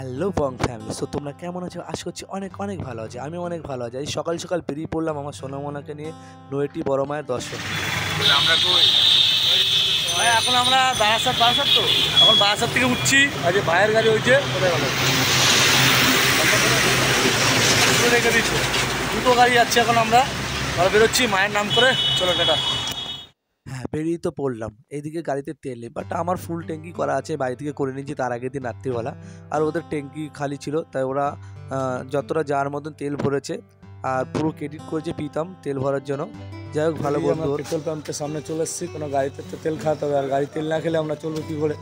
Hello বং family. So তোমরা কেমন আছো? আশা করছি অনেক অনেক ভালো আছে। আমি অনেক ভালো আছি। এই সকাল সকাল বেরিয়ে পড়লাম আমার সোনামোনাকে নিয়ে নৈহাটি বড় মায়ের দর্শন। আমরা কই ভাই এখন আমরা বারাসাত তো এখন বারাসাত থেকে উঠছি। আজ ভাইয়ের গাড়ি হয়েছে কোথায় গেল রেখে দিচ্ছি, দুটো গাড়ি যাচ্ছে। এখন আমরা বেরোচ্ছি মায়ের নাম করে। চলো টাটা। হ্যাঁ, বেরিয়ে তো পড়লাম। এইদিকে গাড়িতে তেল নেই, বাট আমার ফুল ট্যাঙ্কি করা আছে, বাড়ি থেকে করে নিয়েছি তার আগের দিন রাত্রিবেলা। আর ওদের ট্যাঙ্কি খালি ছিল, তাই ওরা যতটা যাওয়ার মতন তেল ভরেছে আর পুরো ক্রেডিট করেছে প্রীতম তেল ভরার জন্য। যাই হোক, ভালো বন্ধু। পেট্রোল পাম্পের সামনে চলে এসেছি। কোনো গাড়িতে তো তেল খাওয়াতে হবে, আর গাড়ি তেল না খেলে আমরা চলবো কী করে?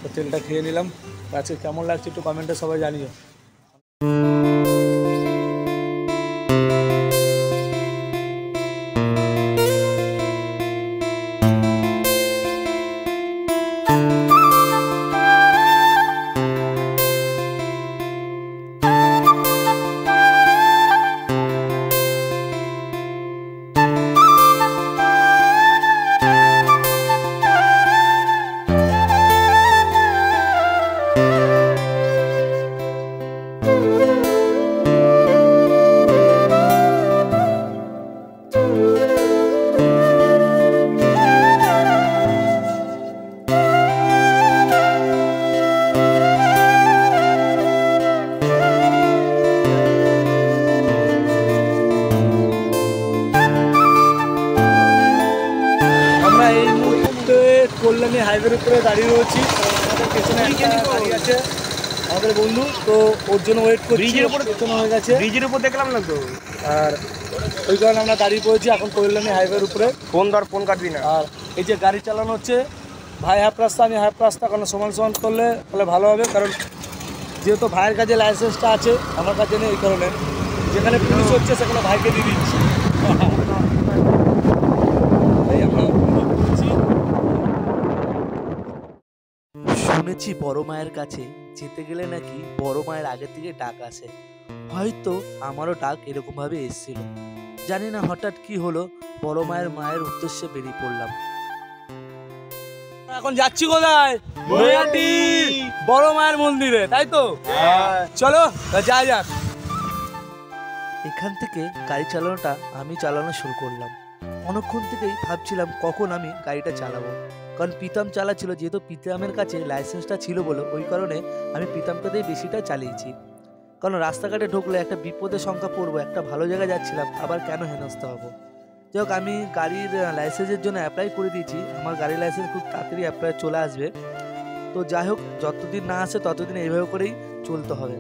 তো তেলটা খেয়ে নিলাম। আজকে কেমন লাগছে একটু কমেন্টে সবাই জানিও। এই মুহূর্তে কল্যাণী হাইওয়ের উপরে দাঁড়িয়ে রয়েছি। আমাদের পেছনে একটা গাড়ি আছে, আমাদের বন্ধু, তো ওর জন্য ওয়েট করছি। ব্রিজের উপরে পেছনে হয়ে গেছে, ব্রিজের উপর দেখলাম না তো, আর ওই কারণে আমরা দাঁড়িয়ে পড়েছি এখন কল্যাণী হাইওয়ের উপরে। ফোন কাটবি না। আর এই যে গাড়ি চালানো হচ্ছে, ভাই হাফ রাস্তা আমি হাফ রাস্তা, কারণ সমান সমান করলে তাহলে ভালো হবে। কারণ যেহেতু ভাইয়ের কাছে লাইসেন্সটা আছে, আমার কাছে নেই, এই কারণে যেখানে পুলিশ হচ্ছে সেখানে ভাইকে দিয়ে দিচ্ছি। শুনেছি বড় মায়ের কাছে যেতে গেলে নাকি বড় মায়ের আগে থেকে ডাক আসে। হয়তো আমারও ডাক এরকমভাবে এসেছিল, জানি না হঠাৎ কি হলো। বড় মায়ের উদ্দেশ্যে বেরিয়ে পড়লাম। এখন যাচ্ছি কোথায়? নৈহাটি বড় মায়ের মন্দিরে, তাই তো? চলো যাই যাক। এখান থেকে গাড়ি চালানোটা আমি চালানো শুরু করলাম। অনেকক্ষণ থেকেই ভাবছিলাম কখন আমি গাড়িটা চালাবো, কারণ প্রীতম চালাচ্ছিল। যেহেতু প্রীতমের কাছে লাইসেন্সটা ছিল বলে ওই কারণে আমি প্রীতমটাতেই বেশিটা চালিয়েছি। কারণ রাস্তাঘাটে ঢুকলে একটা বিপদের সংখ্যা পড়বো, একটা ভালো জায়গায় যাচ্ছিলাম, আবার কেন হেনস্থা হবো। যাই হোক, আমি গাড়ির লাইসেন্সের জন্য অ্যাপ্লাই করে দিয়েছি। আমার গাড়ির লাইসেন্স খুব তাড়াতাড়ি অ্যাপ্লাই চলে আসবে। তো যাই হোক, যতদিন না আসে ততদিন এইভাবে করেই চলতে হবে।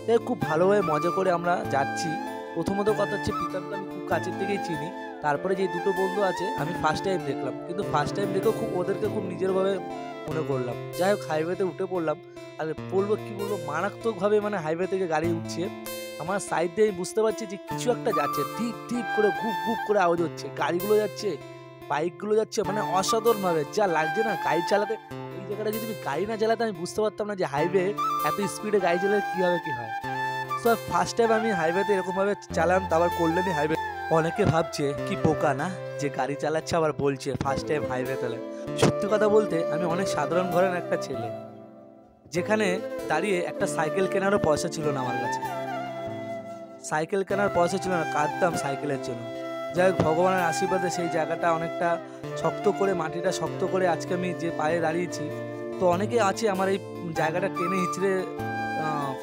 যাই হোক, খুব ভালোভাবে মজা করে আমরা যাচ্ছি। প্রথমত কথা হচ্ছে, প্রীতমকে আমি খুব কাছের থেকেই চিনি। তারপরে যে দুটো বন্ধু আছে আমি ফার্স্ট টাইম দেখলাম, কিন্তু ফার্স্ট টাইম দেখেও ওদেরকে খুব নিজেরভাবে মনে করলাম। যাই হোক, হাইওয়েতে উঠে পড়লাম। আর বলবো মারাত্মকভাবে মানে হাইওয়ে থেকে গাড়ি উঠছে। আমার সাইড দিয়ে বুঝতে পারছি যে কিছু একটা যাচ্ছে, ঠিক ঠিক করে ঘুপ ঘুপ করে আওয়াজ হচ্ছে। গাড়িগুলো যাচ্ছে, বাইকগুলো যাচ্ছে, মানে অসাধারণভাবে যা লাগছে না গাড়ি চালাতে। এই জায়গাটা যদি আমি গাড়ি না চালাতে আমি বুঝতে পারতাম না যে হাইওয়ে এত স্পিডে গাড়ি চালালে কীভাবে কী হয়। সো ফার্স্ট টাইম আমি হাইওয়েতে এরকমভাবে চালাম, তারপর কল্যাণী হাইওয়ে। অনেকে ভাবছে কি বোকা না, যে গাড়ি চালাচ্ছে আবার বলছে ফার্স্ট টাইম হাইওয়ে চালায়। সত্যি কথা বলতে আমি অনেক সাধারণ ঘরের একটা ছেলে, যেখানে দাঁড়িয়ে একটা সাইকেল কেনারও পয়সা ছিল না আমার কাছে। সাইকেল কেনার পয়সা ছিল না, কাঁদতাম সাইকেলের জন্য। যাই হোক, ভগবানের আশীর্বাদে সেই জায়গাটা অনেকটা শক্ত করে, মাটিটা শক্ত করে আজকে আমি যে পায়ে দাঁড়িয়েছি। তো অনেকে আছে আমার এই জায়গাটা টেনে হিচড়ে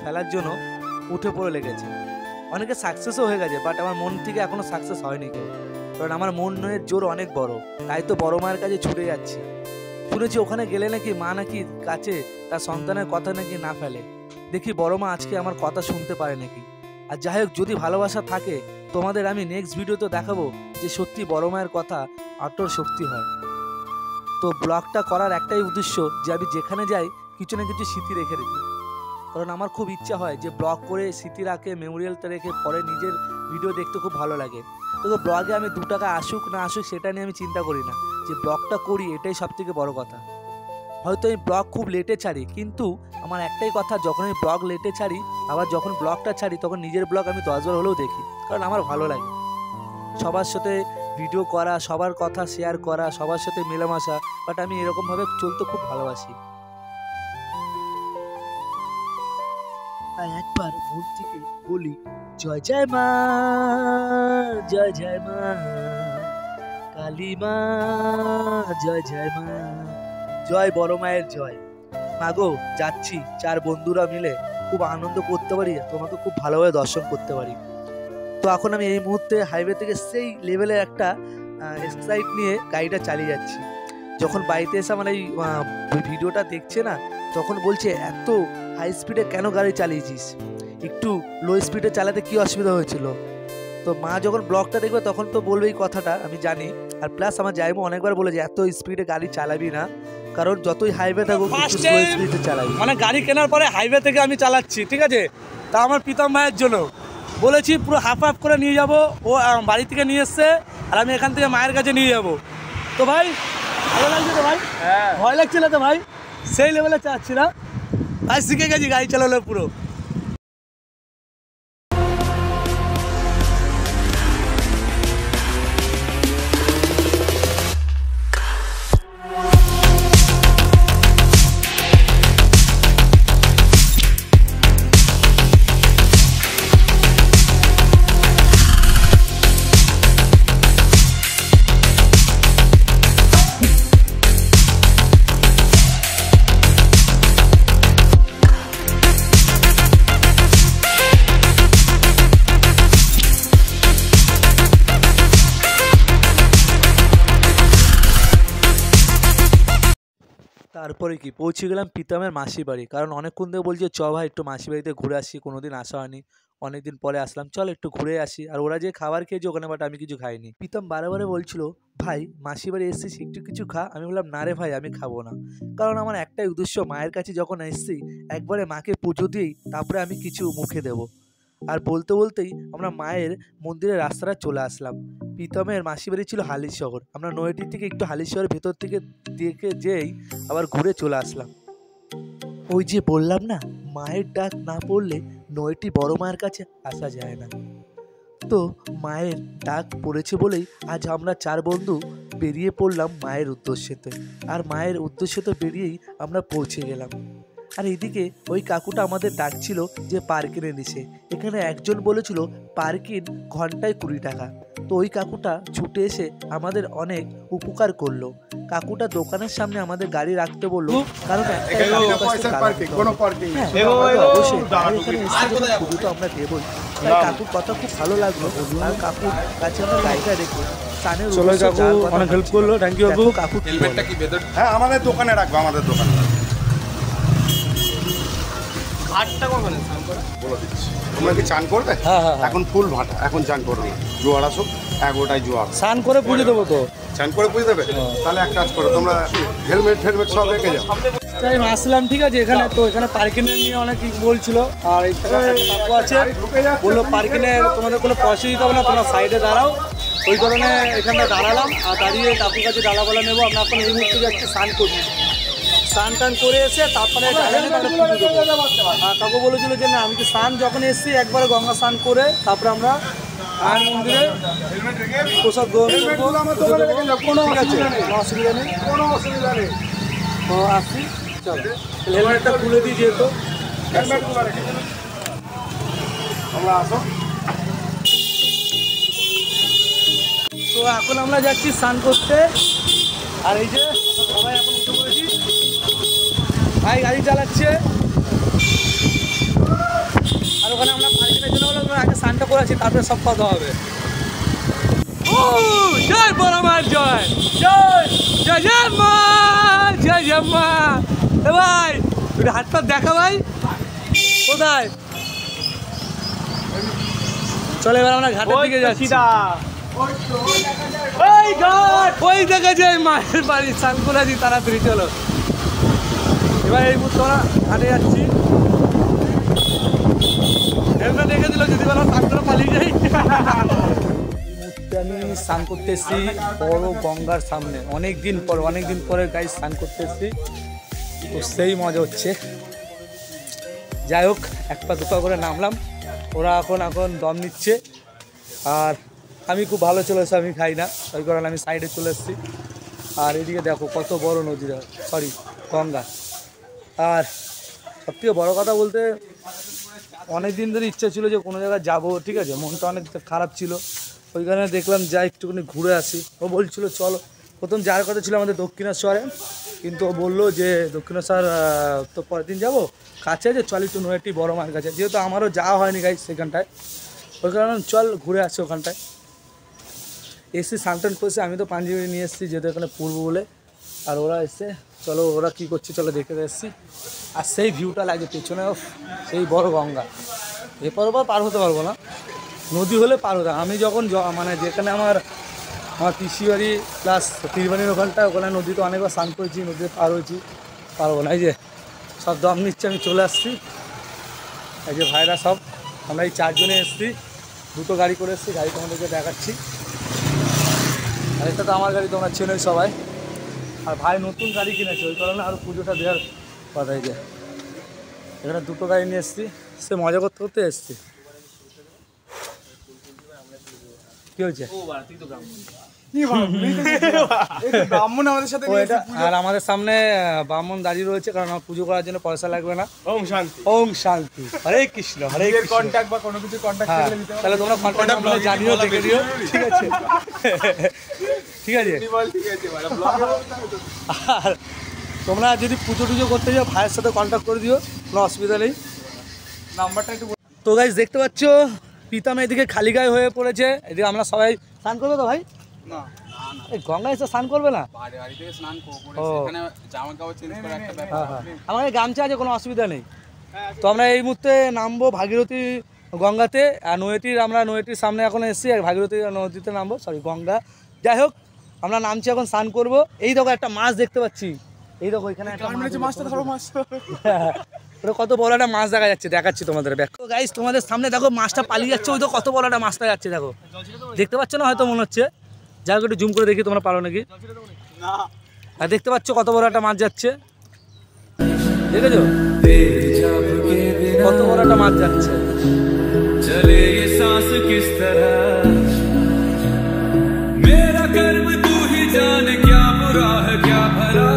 ফেলার জন্য উঠে পড়ে লেগেছে। অনেকে সাকসেসও হয়ে গেছে, বাট আমার মন থেকে এখনো সাকসেস হয়নি কেউ। কারণ আমার মনের জোর অনেক বড়, তাই তো বড় মায়ের কাছে ছুটে যাচ্ছি। শুনেছি ওখানে গেলে নাকি মা নাকি কাছে তার সন্তানের কথা নাকি না ফেলে। দেখি বড় মা আজকে আমার কথা শুনতে পারে নাকি। আর যাই হোক, যদি ভালোবাসা থাকে তোমাদের আমি নেক্সট ভিডিওতে দেখাবো যে সত্যি বড় মায়ের কথা আটর শক্তি হয়। তো ব্লগটা করার একটাই উদ্দেশ্য যে আমি যেখানে যাই কিছু না কিছু স্মৃতি রেখে দিই। কারণ আমার খুব ইচ্ছা হয় যে ব্লগ করে স্মৃতি রাখে, মেমোরিয়ালটা রেখে পরে নিজের ভিডিও দেখতে খুব ভালো লাগে। তো ব্লগে আমি 2 টাকা আসুক না আসুক সেটা নিয়ে আমি চিন্তা করি না, যে ব্লগটা করি এটাই সবথেকে বড় কথা। হয়তো আমি ব্লগ খুব লেটে ছাড়ি, কিন্তু আমার একটাই কথা, যখন আমি ব্লগ লেটে ছাড়ি আবার যখন ব্লগটা ছাড়ি তখন নিজের ব্লগ আমি 10 বার হলেও দেখি, কারণ আমার ভালো লাগে সবার সাথে ভিডিও করা, সবার কথা শেয়ার করা, সবার সাথে মেলামেশা। বাট আমি এরকমভাবে চলতে খুব ভালোবাসি। তাই একবার মন থেকে বলি জয় জয় মা, জয় জয় মা কালী মা, জয় জয় মা, জয় বড় মায়ের জয়। মাগো যাচ্ছি, 4 বন্ধুরা মিলে খুব আনন্দ করতে পারি, তোমাকে খুব ভালোভাবে দর্শন করতে পারি। তো এখন আমি এই মুহূর্তে হাইওয়ে থেকে সেই লেভেলের একটা এক্সাইট নিয়ে গাড়িটা চালিয়ে যাচ্ছি। যখন বাড়িতে এসে আমার এই ভিডিওটা দেখছে না, তখন বলছে এত হাই স্পিডে কেন গাড়ি চালিয়েছিস, একটু লো স্পিডে চালাতে কি অসুবিধা হয়েছিল। তো মা যখন ব্লগটা দেখবে তখন তো বলবে এই কথাটা, আমি জানি। আর প্লাস আমার জায়মা অনেকবার বলে যে এত স্পিডে গাড়ি চালাবি না, কারণ যতই হাইওয়ে থাকুক একটু স্লো স্পিডে চালাবি। মানে গাড়ি কেনার পরে হাইওয়ে থেকে আমি চালাচ্ছি, ঠিক আছে। তা আমার প্রীতম ভাইয়ের জন্য বলেছি পুরো হাফ হাফ করে নিয়ে যাব, ও বাড়ি থেকে নিয়ে এসছে আর আমি এখান থেকে মায়ের কাছে নিয়ে যাব। তো ভাই ভালো লাগছে তো ভাই? হ্যাঁ। ভয় লাগছিল তো ভাই? সেই লেভেলে চাচ্ছি না ভাই, শিখে গেছি গাড়ি চালালে পুরো। তারপরে কি পৌঁছে গেলাম প্রীতমের মাসির বাড়ি, কারণ অনেকক্ষণ ধরে বলছে চ ভাই একটু মাসির বাড়িতে ঘুরে আসি, কোনোদিন আসা হয়নি, অনেকদিন পরে আসলাম, চল একটু ঘুরে আসি। আর ওরা যে খাবার খেয়েছে ওখানে, বাট আমি কিছু খাইনি। প্রীতম বারে বলছিল ভাই মাসির বাড়ি এসেছিস একটু কিছু খা। আমি বললাম না রে ভাই, আমি খাবো না, কারণ আমার একটাই উদ্দেশ্য, মায়ের কাছে যখন এসেছি একবারে মাকে পুজো দিয়েই তারপরে আমি কিছু মুখে দেবো। আর বলতেই আমরা মায়ের মন্দিরের রাস্তাটা চলে আসলাম। প্রীতমের মাসির বাড়ি ছিল হালিশহর, আমরা নয়াটি থেকে একটু হালিশহরের ভেতর থেকে দেখে যেই আবার ঘুরে চলে আসলাম। ওই যে বললাম না, মায়ের ডাক না পড়লে নয়টি বড় মায়ের কাছে আসা যায় না। তো মায়ের ডাক পড়েছে বলেই আজ আমরা 4 বন্ধু বেরিয়ে পড়লাম মায়ের উদ্দেশ্যেতে। আর মায়ের উদ্দেশ্যতে বেরিয়েই আমরা পৌঁছে গেলাম। আর এদিকে ওই কাকুটা আমাদের ডাকছিল যে পার্কিংয়ে নিছে। এখানে একজন বলেছিল পার্কিং ঘন্টায় 20 টাকা। তো ওই কাকুটা ছুটে এসে আমাদের অনেক উপকার করলো। কাকুটা দোকানের সামনে আমাদের গাড়ি রাখতে বললো, কারণ আমরা দেবই। তাই কাকুর কথা খুব ভালো লাগলো। আর কাকুর কাছে আমরা গাড়িটা রেখে অনেক হেল্প করলো। থ্যাংক ইউ কাকু। হ্যাঁ, আমাদের দোকানে রাখবো, আমাদের দোকানে বলে দিচ্ছি। তোমরা কি চান করবে? এখন ফুল ভাটা, এখন চান করবে না, জোয়ার আসুক 11টায় জোয়ার, চান করে পুজো দেবো। তো চান করে পুজো দেবে? তাহলে এক কাজ করো, তোমরা হেলমেট সব রেখে যাও। আসলাম, ঠিক আছে। এখানে তো এখানে পার্কিং এর নিয়ে অনেক বলছিল। আর কাকু আছে, বললো পার্কিং এ তোমাদের কোনো পয়সা দিতে হবে না, তোমরা সাইডে দাঁড়াও। ওই কারণে এখানে দাঁড়ালাম। আর দাঁড়িয়ে কাকুর কাছে ডালাপালা নেবো। আমরা এখন এই মুহূর্তে যাচ্ছি স্নান করছি। স্নান টান করে এসে তারপরে কাকু বলেছিল যে না, আমি কি স্নান যখন এসেছি একবারে গঙ্গা স্নান করে তারপরে আমরা মায়ের মন্দিরে প্রসাদ গ্রহণ করবো। কোনো অসুবিধা নেই। তো আসছি, চলো হেলমেটটা খুলে দিই যেহেতু। তো এখন আমরা যাচ্ছি স্নান করতে। আর এই যে সবাই এখন উঠে পড়েছি, ভাই গাড়ি চালাচ্ছে। আর ওখানে আমরা পার্কিংয়ের জন্য বলে আগে স্নানটা করে আছি, তারপরে সব কথা হবে। ও জয় বড় মার জয়, জয় জয় জয় মা, জয় জয় মা। এ ভাই একটু হাত পা দেখা ভাই, কোথায়? চলে এবার আমরা ঘাটের দিকে যাচ্ছি। ওই ঘাট, ওই দেখা যায় মায়ের বাড়ি। স্নান করে আছি, তাড়াতাড়ি চলো। এবার এই মুহূর্তে আমরা ঘাটে যাচ্ছি। হেলমেট রেখে দিল, যদি বলা স্নান করে পালিয়ে যাই। আমি স্নান করতে এসেছি বড় গঙ্গার সামনে, অনেকদিন পরে গাড়ি স্নান করতে এসেছি। তো সেই মজা হচ্ছে। যাই হোক, এক পা দুপা করে নামলাম। ওরা এখন দম নিচ্ছে। আর আমি খুব ভালো চলে এসেছি, আমি খাই না, ওই কারণে আমি সাইডে চলে এসেছি। আর এদিকে দেখো কত বড় নদীটা, সরি গঙ্গা। আর সবথেকে বড় কথা বলতে অনেক দিন ধরে ইচ্ছা ছিল যে কোনো জায়গায় যাবো, ঠিক আছে, মনটা অনেক খারাপ ছিল, ওই কারণে দেখলাম যাই একটুখানি ঘুরে আসি। ও বলছিল চলো, প্রথম যাওয়ার কথা ছিল আমাদের দক্ষিণেশ্বরে, কিন্তু ও বললো যে দক্ষিণেশ্বর তো পরের দিন যাবো, কাছে আছে, চল একটু নৈহাটি বড় মার কাছে, যেহেতু আমারও যাওয়া হয়নি গাইজ সেখানটায়, ওই কারণে চল ঘুরে আসি ওখানটায়। এসি সানটান করছে, আমি তো পাঞ্জাবি নিয়ে এসেছি যেহেতু এখানে পূর্ব বলে, আর ওরা এসছে, চলো ওরা কী করছে চলো দেখে এসেছি। আর সেই ভিউটা লাগে পেছনে, সেই বড় গঙ্গা, এরপর পার হতে পারবো না, নদী হলে পার হতে। আমি যখন মানে যেখানে আমার পিসি বাড়ি প্লাস তীরবাড়ির ওখানটা, ওখানে নদীতে অনেকবার স্নান করেছি, নদীতে পার হয়েছি, পারবো না। এই যে সব দম নিচ্ছে, আমি চলে আসছি, এই যে ভাইরা সব, আমরা এই 4 জনে এসেছি, 2টো গাড়ি করে এসেছি, গাড়ি তোমাদেরকে দেখাচ্ছি, আর এটা তো আমার গাড়ি, তোমরা চেনোই সবাই। আর ভাই নতুন গাড়ি কিনেছে, ওই কারণে আরও পুজোটা দেওয়ার কথা। এই যে এখানে 2টো গাড়ি নিয়ে এসেছি, সে মজা করতে করতে এসেছি। কি হয়েছে? আর আমাদের সামনে ব্রাহ্মণ দাঁড়িয়ে রয়েছে, কারণ আমার পুজো করার জন্য পয়সা লাগবে না। ওম শান্তি, ওম শান্তি, হরে কৃষ্ণ, হরে কন্ট্যাক্ট বা কোনো কিছু কন্ট্যাক্ট করলে দিতে পারো, তাহলে তোমরা কন্ট্যাক্ট নাম্বার জানিও, দেখে দিও, ঠিক আছে? ঠিক আছে। আর তোমরা যদি পুজো টুজো করতে যাও ভাইয়ের সাথে কন্ট্যাক্ট করে দিও, কোনো অসুবিধা নেই, নাম্বারটা একটু। তো গাইস দেখতে পাচ্ছ পিতাম এদিকে খালি গায়ে হয়ে পড়েছে, এদিকে আমরা সবাই স্নান করবো তো ভাই? না, এই গঙ্গায় এসে স্নান করবে না? আমার গামছা আছে, কোনো অসুবিধা নেই। তো আমরা এই মুহূর্তে নামবো ভাগীরথী গঙ্গাতে, আর আমরা নৈহাটির সামনে এখন এসেছি, আর ভাগীরথী নদীতে নামবো, সরি গঙ্গা, যাই হোক আমরা নামছি এখন, স্নান করবো। এই দেখো একটা মাছ দেখতে পাচ্ছি, এই দেখো এখানে একটা মাছ, ওটা কত বড় একটা মাছ দেখা যাচ্ছে, দেখাচ্ছি তোমাদের। দেখো গাইস তোমাদের সামনে দেখো মাছটা পালিয়ে যাচ্ছে, ওই তো কত বড় একটা মাছটা যাচ্ছে, দেখো দেখতে পাচ্ছ না? হয়তো মনে হচ্ছে, যাই হোক একটু জুম করে দেখি, তোমরা পারো নাকি? আর দেখতে পাচ্ছ কত বড় একটা মাছ যাচ্ছে, দেখেছো কত বড় একটা মাছ যাচ্ছে। চলে ये सांस किस तरह मेरा कर्म तू ही जाने क्या बुरा है क्या भला।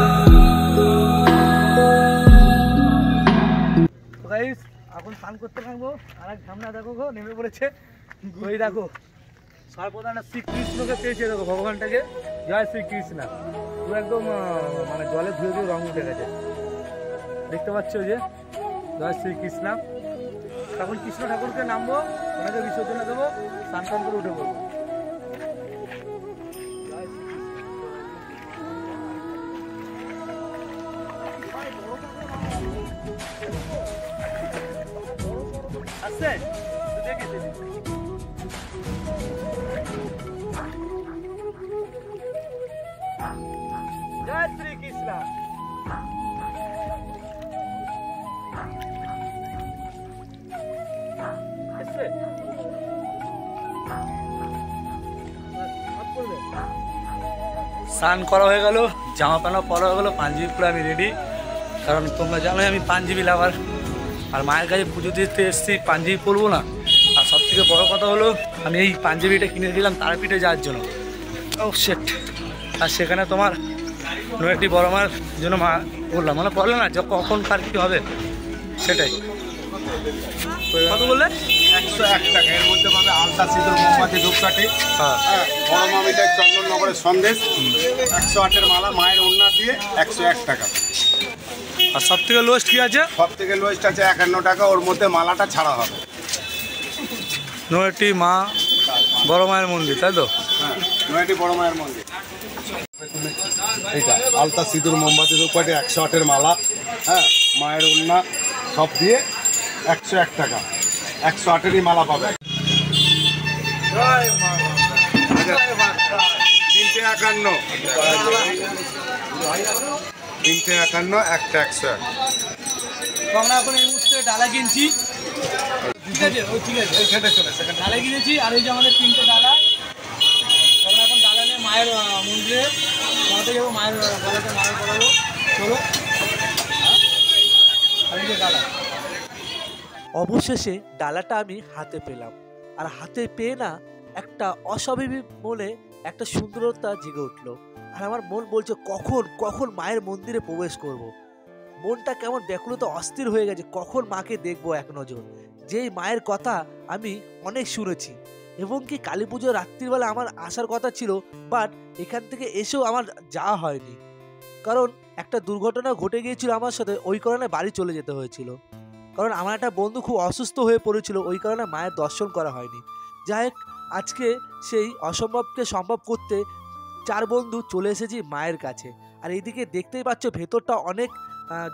তো গাইস এখন স্নান করতে থাকবো, আর এক ঝামনা দেখো গো নেমে পড়েছে, ওই দেখো সর্বদানা শ্রীকৃষ্ণকে পেয়েছে, দেখো ভগবানটাকে, জয় শ্রীকৃষ্ণ, পুরো একদম মানে জলে ধুয়ে ধুয়ে রং উঠে গেছে, দেখতে পাচ্ছ যে জয় শ্রীকৃষ্ণ। তখন কৃষ্ণ ঠাকুরকে নামবো, ওনাকে বিসর্জনে দেবো, স্নান টান করে উঠে পড়বো। আসছে জয় শ্রীকৃষ্ণ। স্নান করা হয়ে গেল, জামা প্যান্ট পরা হয়ে গেলো, পাঞ্জাবি পরে আমি রেডি, কারণ তোমরা জানোই আমি পাঞ্জাবি লাভার, আর মায়ের কাছে পুজো দিতে এসেছি, পাঞ্জাবি পরবো না। আর সব থেকে বড়ো কথা হলো আমি এই পাঞ্জাবিটা কিনে দিলাম তারাপীঠে যাওয়ার জন্য, ও সেট, আর সেখানে তোমার নৈহাটি বড় মার জন্য মা বললাম, মানে বললো না যে কখন কার কী হবে সেটাই। কত বললে? 101 টাকা, এর মধ্যে পাবে আলতা সিঁদুর মোমবাতি ধূপকাঠি, বড় মা মিঠাই চন্দননগরের সন্দেশ, 108-এর মালা, মায়ের ওড়না দিয়ে 101 টাকা। আর সব থেকে লোয়েস্ট কী আছে? সব থেকে লোয়েস্ট আছে 51 টাকা, ওর মধ্যে মালাটা ছাড়া হবে। নৈহাটি মা বড় মায়ের মন্দির, তাই তো? হ্যাঁ, নৈহাটি বড় মায়ের মন্দির। এইটা আলতা সিঁদুর মোমবাতি ধূপকাঠি, 108-এর মালা, হ্যাঁ, মায়ের ওড়না সব দিয়ে 101 টাকা, 108-এরই মালা পাবে। 351, 351, একটা 101। তো আমরা এখন এই মুহূর্তে ডালা কিনছি, ঠিক আছে? ও ঠিক আছে, ওই খেতে চলে সেখানে ডালা কিনেছি, আর এই যে আমাদের 3টে ডালা, আমরা এখন ডালা নিয়ে মায়ের মন্দিরে পড়াতে যাবো, মায়ের গলাতে মায়ের পড়াবো, চলো। আর এই যে ডালা, অবশেষে ডালাটা আমি হাতে পেলাম, আর হাতে পেয়ে না একটা অস্বাভাবিক বলে একটা সুন্দরতা জেগে উঠলো, আর আমার মন বলছে কখন কখন মায়ের মন্দিরে প্রবেশ করব। মনটা কেমন ব্যাকুলতা অস্থির হয়ে গেছে, কখন মাকে দেখবো এক নজর। যেই মায়ের কথা আমি অনেক শুনেছি, এবং কি কালী পুজোর রাত্রিবেলা আমার আসার কথা ছিল, বাট এখান থেকে এসেও আমার যাওয়া হয়নি, কারণ একটা দুর্ঘটনা ঘটে গিয়েছিল আমার সাথে, ওই কারণে বাড়ি চলে যেতে হয়েছিল। কারণ আমার একটা বন্ধু খুব অসুস্থ হয়ে পড়েছিল, ওই কারণে মায়ের দর্শন করা হয়নি। যাই হোক, আজকে সেই অসম্ভবকে সম্ভব করতে 4 বন্ধু চলে এসেছি মায়ের কাছে। আর এইদিকে দেখতেই পাচ্ছ ভেতরটা অনেক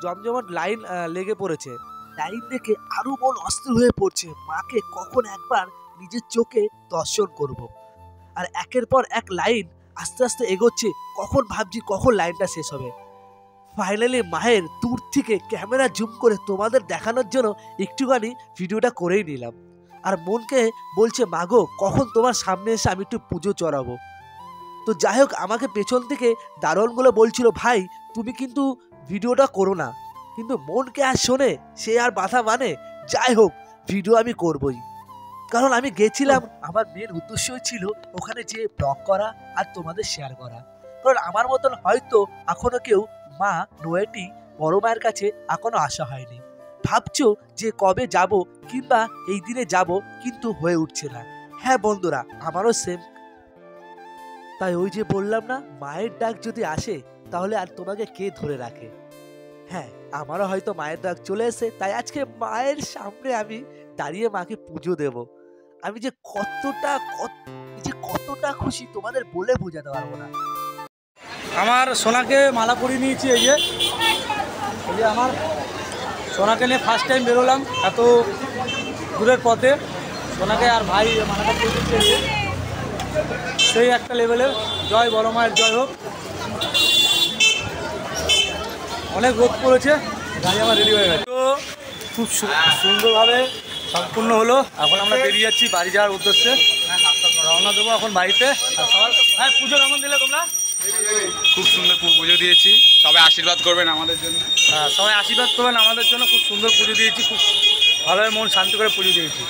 জমজমাট লাইন লেগে পড়েছে। লাইন দেখে আরো মন অস্থির হয়ে পড়ছে, মাকে কখন একবার নিজের চোখে দর্শন করব। আর একের পর এক লাইন আস্তে আস্তে এগোচ্ছে, কখন ভাবছি কখন লাইনটা শেষ হবে। ফাইনালি মায়ের দূর থেকে ক্যামেরা জুম করে তোমাদের দেখানোর জন্য একটুখানি ভিডিওটা করেই নিলাম। আর মনকে বলছে, মাগো কখন তোমার সামনে এসে আমি একটু পুজো চড়াবো। তো যাই হোক, আমাকে পেছন থেকে দারোয়ানগুলো বলছিল, ভাই তুমি কিন্তু ভিডিওটা করো না, কিন্তু মনকে আর শোনে, সে আর বাধা মানে। যাই হোক, ভিডিও আমি করবই, কারণ আমি গেছিলাম, আমার মেন উদ্দেশ্যই ছিল ওখানে যে ব্লগ করা আর তোমাদের শেয়ার করা। কারণ আমার মতন হয়তো এখনো কেউ মা নৈহাটি বড় মায়ের কাছে এখনো আসা হয়নি। ভাবছো যে কবে যাব কিংবা এই দিনে যাব, কিন্তু হয়ে উঠছে না। হ্যাঁ বন্ধুরা, আমারও সেম। তাই ওই যে বললাম না, মায়ের ডাক যদি আসে তাহলে আর তোমাকে কে ধরে রাখে। হ্যাঁ, আমারও হয়তো মায়ের ডাক চলে এসে, তাই আজকে মায়ের সামনে আমি দাঁড়িয়ে মাকে পুজো দেব। আমি যে কতটা খুশি তোমাদের বলে বোঝাতে পারবো না। আমার সোনাকে মালা পরিয়ে নিয়েছি। এই যে আমার সোনাকে নিয়ে ফার্স্ট টাইম বেরোলাম এত দূরের পথে। সোনাকে আর ভাই মালাটা পরিয়ে দিয়েছে, সেই একটা লেভেলের। জয় বড় মায়ের জয় হোক। অনেক রোদ পড়েছে, গাড়ি আমার রেডি হয়ে গেছে, তো খুব সুন্দরভাবে সম্পূর্ণ হলো। এখন আমরা বেরিয়ে যাচ্ছি বাড়ি যাওয়ার উদ্দেশ্যে, রওনা দেবো এখন বাড়িতে। আর সবার হ্যাঁ, পুজো কেমন দিলে তোমরা? খুব সুন্দর পুজো দিয়েছি, সবাই আশীর্বাদ করবেন আমাদের জন্য। হ্যাঁ, সবাই আশীর্বাদ করবেন আমাদের জন্য। খুব সুন্দর পুজো দিয়েছি, খুব ভালোভাবে মন শান্তি করে পুজো দিয়েছি।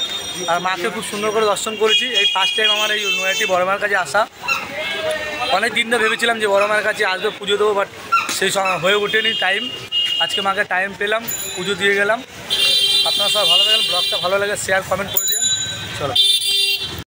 আর মাকে খুব সুন্দর করে দর্শন করেছি। এই ফার্স্ট টাইম আমার এই নৈহাটি বড় মায়ের কাছে আসা। অনেক দিন ধরে ভেবেছিলাম যে বড় মায়ের কাছে আসবে, পুজো দেবো, বাট সেই সময় হয়ে ওঠেনি টাইম। আজকে মাকে টাইম পেলাম, পুজো দিয়ে গেলাম। আপনারা সবাই ভালো থাকবেন, ব্লগটা ভালো লাগে শেয়ার কমেন্ট করে দিন। চলো।